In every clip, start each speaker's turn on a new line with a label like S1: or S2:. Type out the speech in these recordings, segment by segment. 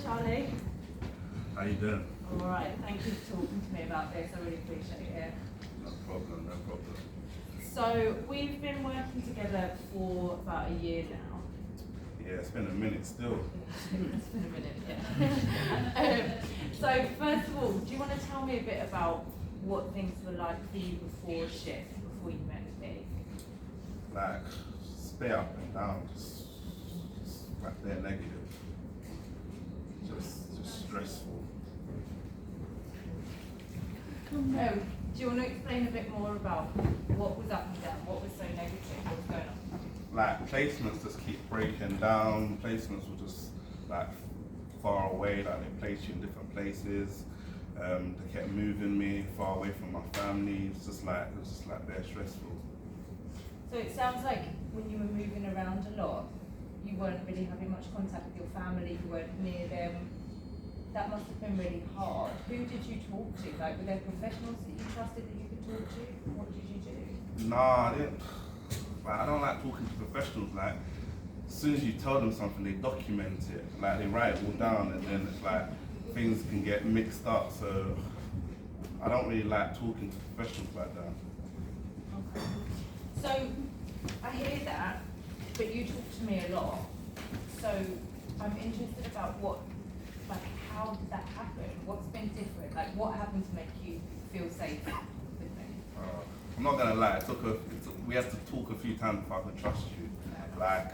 S1: Charlie.
S2: How you doing?
S1: All right, thank you for talking to me about this. I really appreciate it.
S2: No problem, no problem.
S1: So we've been working together for about a year now.
S2: Yeah, it's been a minute still.
S1: It's been a minute, yeah. So first of all, do you want to tell me a bit about what things were like for you before shift, before you met me?
S2: Like, stay up and down, just like they're negative. Just stressful.
S1: Do you want to explain a bit more about what was up and down, what was so negative, what was going on?
S2: Like, placements just keep breaking down. Placements were just like far away, like they placed you in different places. They kept moving me far away from my family. It was just like very stressful.
S1: So it sounds like when you were moving around a lot, you weren't really having much contact with your family, you weren't near them. That must have been really hard. Who did you talk to? Like, were there professionals that you trusted that you could talk to? What did you do?
S2: Nah, I didn't. Like, I don't like talking to professionals. Like, as soon as you tell them something, they document it. Like, they write it all down, and then it's like things can get mixed up. So I don't really like talking to professionals like that.
S1: Okay. So I hear that, but you talk to me a lot. So I'm interested about how did that happen? What's been different? Like, what happened to make you feel safe with me?
S2: I'm not gonna lie. We had to talk a few times before I could trust you. Like,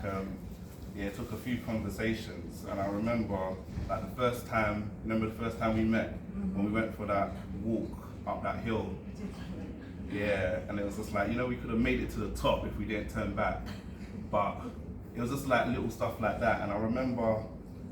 S2: it took a few conversations, and I remember like the first time we met when we went for that walk up that hill. Yeah, and it was just like, we could have made it to the top if we didn't turn back, but it was just like little stuff like that. And I remember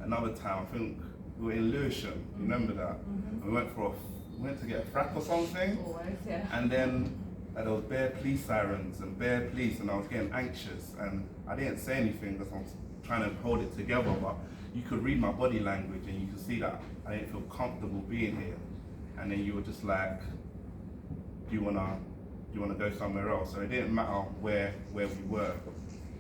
S2: another time, I think we were in Lewisham. You remember that? And we went to get a frack or something.
S1: Always, yeah.
S2: And then there was bare police sirens and bare police, and I was getting anxious, and I didn't say anything because I was trying to hold it together, but you could read my body language and you could see that I didn't feel comfortable being here. And then you were just like, do you wanna go somewhere else? So it didn't matter where we were.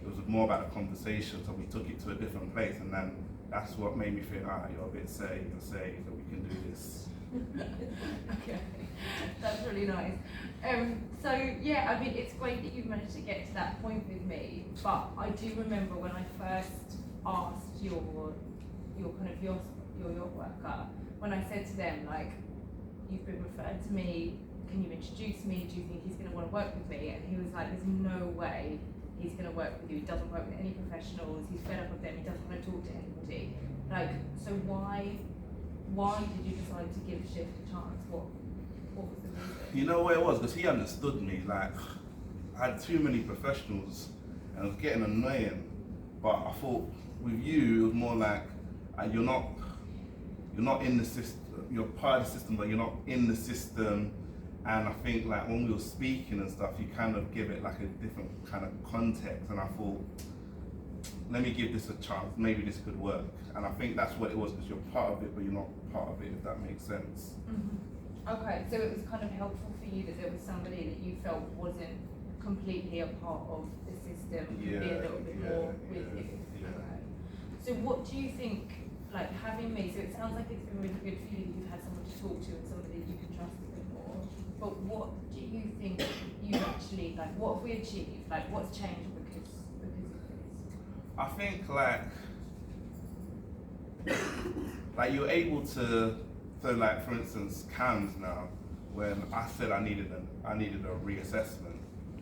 S2: It was more about the conversation, so we took it to a different place, and then that's what made me think, you're a bit safe, so we can do this.
S1: Okay, that's really nice. So yeah, I mean, it's great that you've managed to get to that point with me, but I do remember when I first asked your yacht worker, when I said to them, like, you've been referred to me, can you introduce me, do you think he's going to want to work with me? And he was like, there's no way he's going to work with you, he doesn't work with any professionals, he's fed up with them, he doesn't want to talk to anybody. Like, so why did you decide to give Shift a chance? What was the reason?
S2: You know what it was? Because he understood me. Like, I had too many professionals, and it was getting annoying. But I thought with you, it was more like you're not in the system. You're part of the system, but you're not in the system. And I think like when we were speaking and stuff, you kind of give it like a different kind of context. And I thought, let me give this a chance. Maybe this could work. And I think that's what it was, because you're part of it, but you're not part of it, if that makes sense.
S1: Okay, so it was kind of helpful for you that there was somebody that you felt wasn't completely a part of the system, could be a little bit more with you.
S2: Yeah.
S1: Okay. So what do you think, like having me, so it sounds like it's been really good for you that you've had someone to talk to and somebody that you can trust a bit more, but what do you think you actually, like what have we achieved? Like what's changed because of this?
S2: I think like you're able to, so like for instance CAMS now, when I said I needed a reassessment,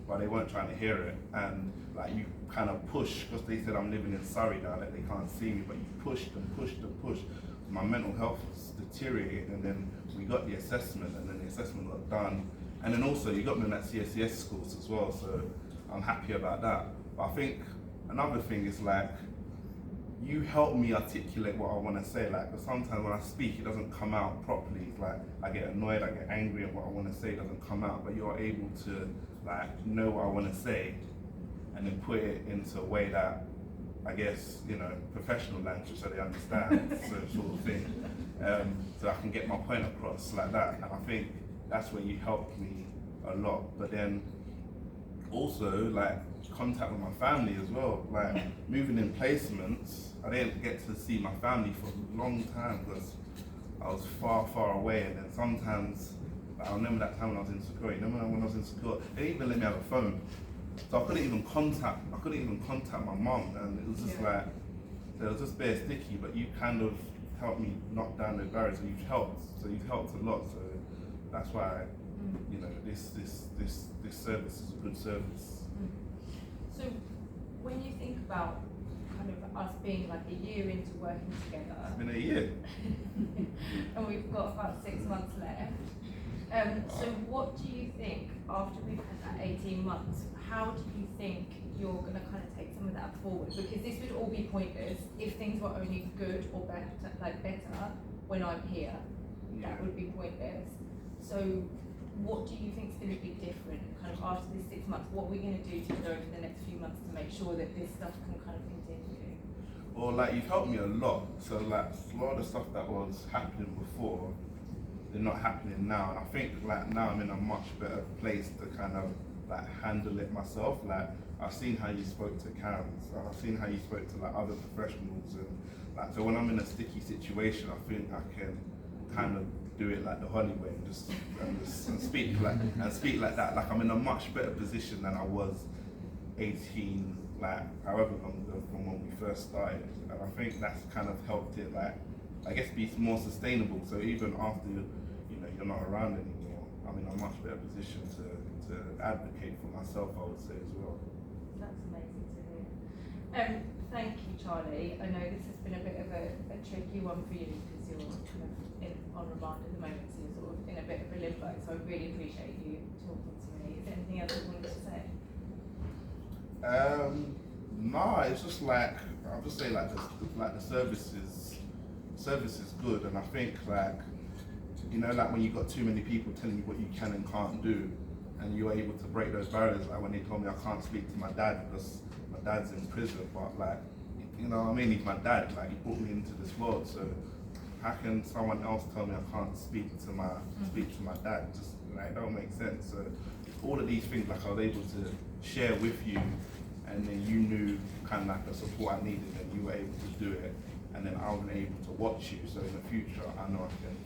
S2: but they weren't trying to hear it, and like you kind of push, because they said I'm living in Surrey now, that they can't see me, but you pushed and pushed and pushed. My mental health was deteriorated, and then we got the assessment, and then the assessment got done, and then also you got me in that CSCS schools as well, so I'm happy about that. But I think another thing is like, you help me articulate what I want to say. Like, because sometimes when I speak, it doesn't come out properly. It's like I get annoyed, I get angry, and what I want to say doesn't come out. But you're able to like know what I want to say, and then put it into a way that I guess professional language, so they understand, so sort of thing. So I can get my point across like that. And I think that's where you helped me a lot. But then also like contact with my family as well. Like moving in placements, I didn't get to see my family for a long time because I was far away. And then sometimes, like, I remember that time when I was in school. You remember when I was in school? They didn't even let me have a phone, so I couldn't even contact my mom. And it was just like, it was just bare sticky. But you kind of helped me knock down those barriers. So you've helped a lot. So that's why, you know, this service is a good service.
S1: So when you think about kind of us being like a year into working together,
S2: It's been a year.
S1: and we've got about 6 months left. So what do you think after we've had that 18 months? How do you think you're going to kind of take some of that forward? Because this would all be pointless if things were only good or better when I'm here. That would be pointless. So what do you think is going to be different kind of after this 6 months? What are we going to do together over the next few months to make sure that this stuff can kind of continue?
S2: Well, like, you've helped me a lot. So like a lot of the stuff that was happening before, they're not happening now. And I think like now I'm in a much better place to kind of like handle it myself. Like, I've seen how you spoke to Karen, I've seen how you spoke to like other professionals, and like, so when I'm in a sticky situation, I think I can kind of do it like the Holly way and speak like that. Like, I'm in a much better position than I was 18, like however long ago from when we first started. And I think that's kind of helped it, like, I guess, be more sustainable. So even after, you know, you're not around anymore, I'm in a much better position to advocate for myself, I would say, as well.
S1: That's amazing to hear. Thank you, Charlie. I know this has been a bit of a tricky one for you because you're kind of on remand at the moment, so you're sort of in a bit of a limbo. So I really appreciate you talking to me. Is there anything else you wanted to say?
S2: No, it's just like, I'll just say like the service is good, and I think, like, you know, like when you've got too many people telling you what you can and can't do, and you're able to break those barriers. Like when they told me I can't speak to my dad because my dad's in prison, but like, you know what I mean, he's my dad, like he brought me into this world, so how can someone else tell me I can't speak to my dad? Just like, it don't make sense. So all of these things, like, I was able to share with you, and then you knew kind of like the support I needed, and you were able to do it, and then I was able to watch you. So in the future, I know I can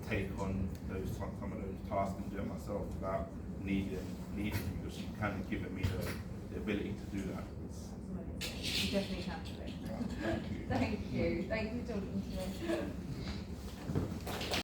S2: take on some of those tasks and do it myself without needing you, because you kind of given me the ability to do that.
S1: You definitely can do it.
S2: Thank you.
S1: Thank you for talking to me.